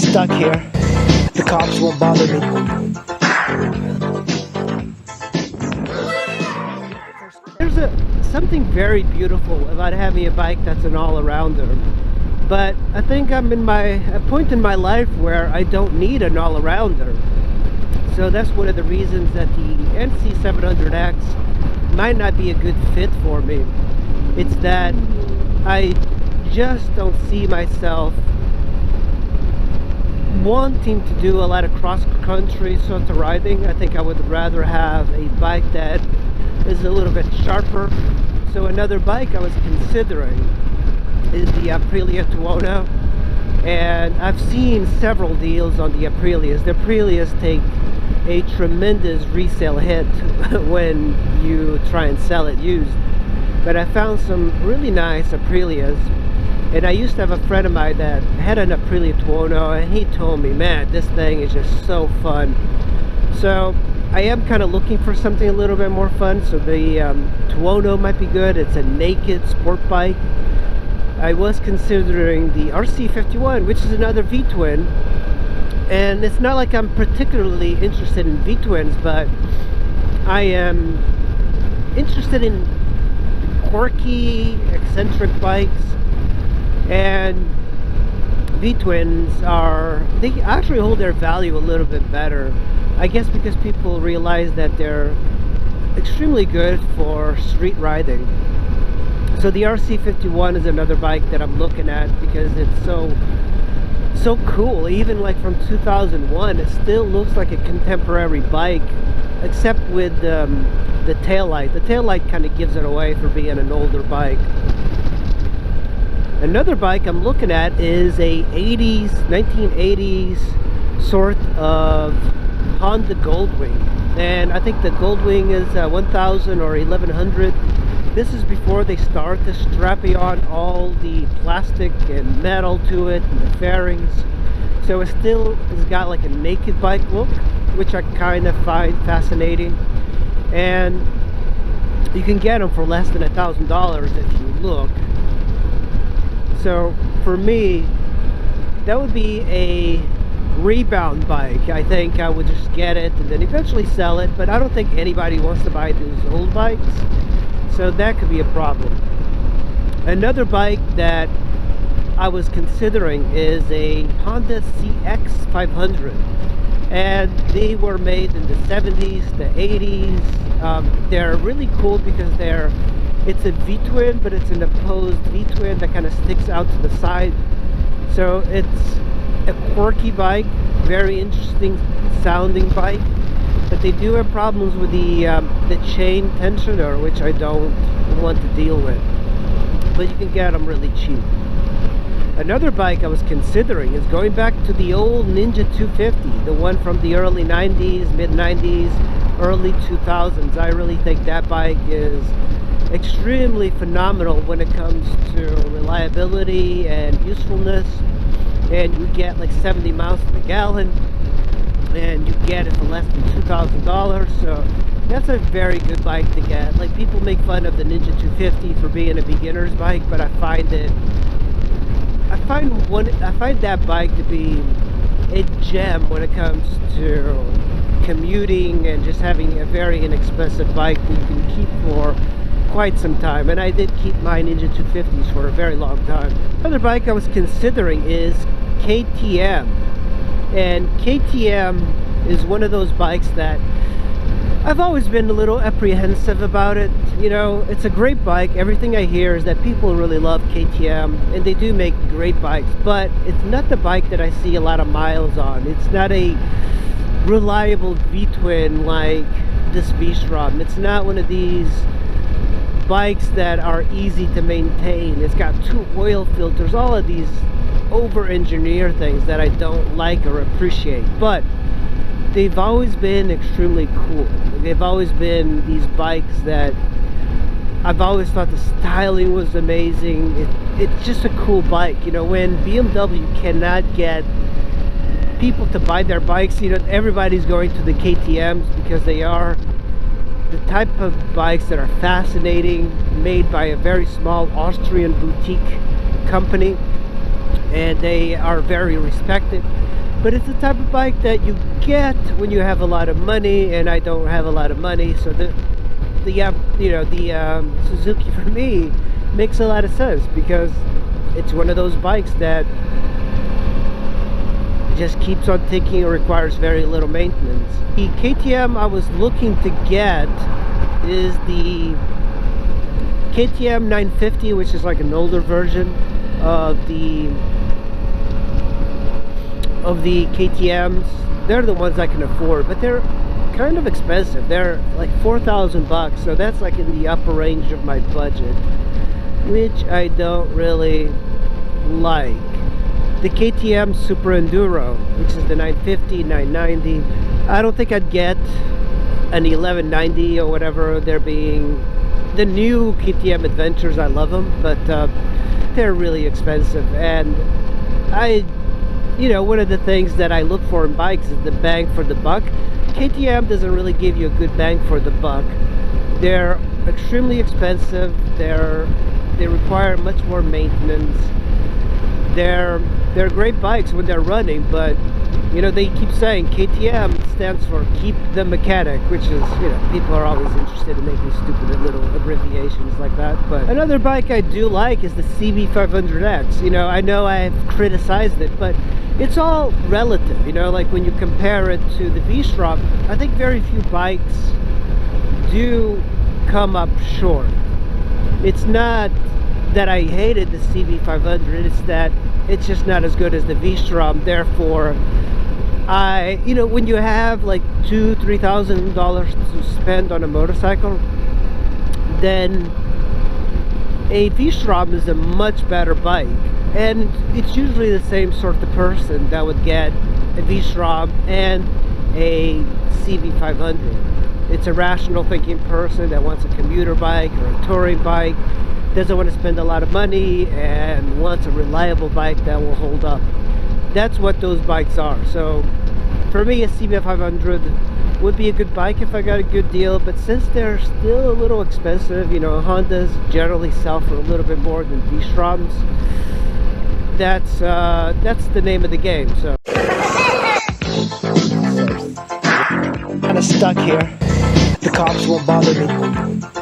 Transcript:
stuck here. The cops won't bother me. There's something very beautiful about having a bike that's an all-arounder. But I think I'm in a point in my life where I don't need an all-arounder. So that's one of the reasons that the NC700X might not be a good fit for me. It's that I just don't see myself wanting to do a lot of cross-country sort of riding. I think I would rather have a bike that is a little bit sharper. So another bike I was considering is the Aprilia Tuono, and I've seen several deals on the Aprilias. The Aprilias take a tremendous resale hit when you try and sell it used, but I found some really nice Aprilias. And I used to have a friend of mine that had an Aprilia Tuono, and he told me, man, this thing is just so fun. So I am kind of looking for something a little bit more fun. So the Tuono might be good. It's a naked sport bike. I was considering the RC51, which is another V-twin. And it's not like I'm particularly interested in V-twins, but I am interested in quirky, eccentric bikes. And V-twins they actually hold their value a little bit better. I guess because people realize that they're extremely good for street riding. So the RC51 is another bike that I'm looking at because it's so cool. Even like from 2001, it still looks like a contemporary bike, except with the taillight. The taillight kind of gives it away for being an older bike. Another bike I'm looking at is a 1980s sort of Honda Goldwing, and I think the Goldwing is 1000 or 1100. This is before they start to strap on all the plastic and metal to it and the fairings. So it still has got like a naked bike look, which I kind of find fascinating. And you can get them for less than $1,000 if you look. So for me, that would be a rebound bike. I think I would just get it and then eventually sell it, but I don't think anybody wants to buy these old bikes, so that could be a problem. Another bike that I was considering is a Honda CX500, and they were made in the 70s, the 80s. They're really cool because it's a V-twin, but it's an opposed V-twin that kind of sticks out to the side. So it's a quirky bike, very interesting sounding bike, but they do have problems with the chain tensioner, which I don't want to deal with. But you can get them really cheap. Another bike I was considering is going back to the old Ninja 250, the one from the early 90s, mid 90s, early 2000s. I really think that bike is extremely phenomenal when it comes to reliability and usefulness. And you get like 70 miles per gallon, and you get it for less than $2,000. So that's a very good bike to get. Like, people make fun of the Ninja 250 for being a beginner's bike, but I find that bike to be a gem when it comes to commuting and just having a very inexpensive bike that you can keep for quite some time. And I did keep my Ninja 250s for a very long time. Another bike I was considering is KTM, and KTM is one of those bikes that I've always been a little apprehensive about it. You know, it's a great bike. Everything I hear is that people really love KTM, and they do make great bikes, but it's not the bike that I see a lot of miles on. It's not a reliable V-twin like this V-Strom. It's not one of these bikes that are easy to maintain. It's got 2 oil filters, all of these over-engineer things that I don't like or appreciate, but they've always been extremely cool. They've always been these bikes that I've always thought the styling was amazing. It's just a cool bike. You know, when BMW cannot get people to buy their bikes, you know, everybody's going to the KTMs because they are the type of bikes that are fascinating, made by a very small Austrian boutique company. and they are very respected. But it's the type of bike that you get when you have a lot of money, and I don't have a lot of money, so the Suzuki for me makes a lot of sense, because it's one of those bikes that just keeps on ticking and requires very little maintenance. The KTM I was looking to get is the KTM 950, which is like an older version of the KTMs. They're the ones I can afford, but they're kind of expensive. They're like 4,000 bucks, so that's like in the upper range of my budget, which I don't really like. The KTM Super Enduro, which is the 950, 990, I don't think I'd get an 1190 or whatever. They're being the new KTM Adventures. I love them, but they're really expensive, and one of the things that I look for in bikes is the bang for the buck. KTM doesn't really give you a good bang for the buck. They're extremely expensive. They require much more maintenance. They're great bikes when they're running, but they keep saying KTM stands for keep the mechanic, which is, people are always interested in making stupid little abbreviations like that. But another bike I do like is the CB500X. I know I've criticized it, but it's all relative. Like when you compare it to the V-Strom, I think very few bikes do come up short. It's not that I hated the CB500, it's that it's just not as good as the V-Strom. Therefore, when you have like $2,000-3,000 to spend on a motorcycle, then a V-Strom is a much better bike. And it's usually the same sort of person that would get a V-Strom and a CB500. It's a rational thinking person that wants a commuter bike or a touring bike, doesn't want to spend a lot of money, and wants a reliable bike that will hold up. That's what those bikes are. So for me, a CB500 would be a good bike if I got a good deal, but since they're still a little expensive, Hondas generally sell for a little bit more than V-Stroms. That's the name of the game. So Kind of stuck here. The cops won't bother me.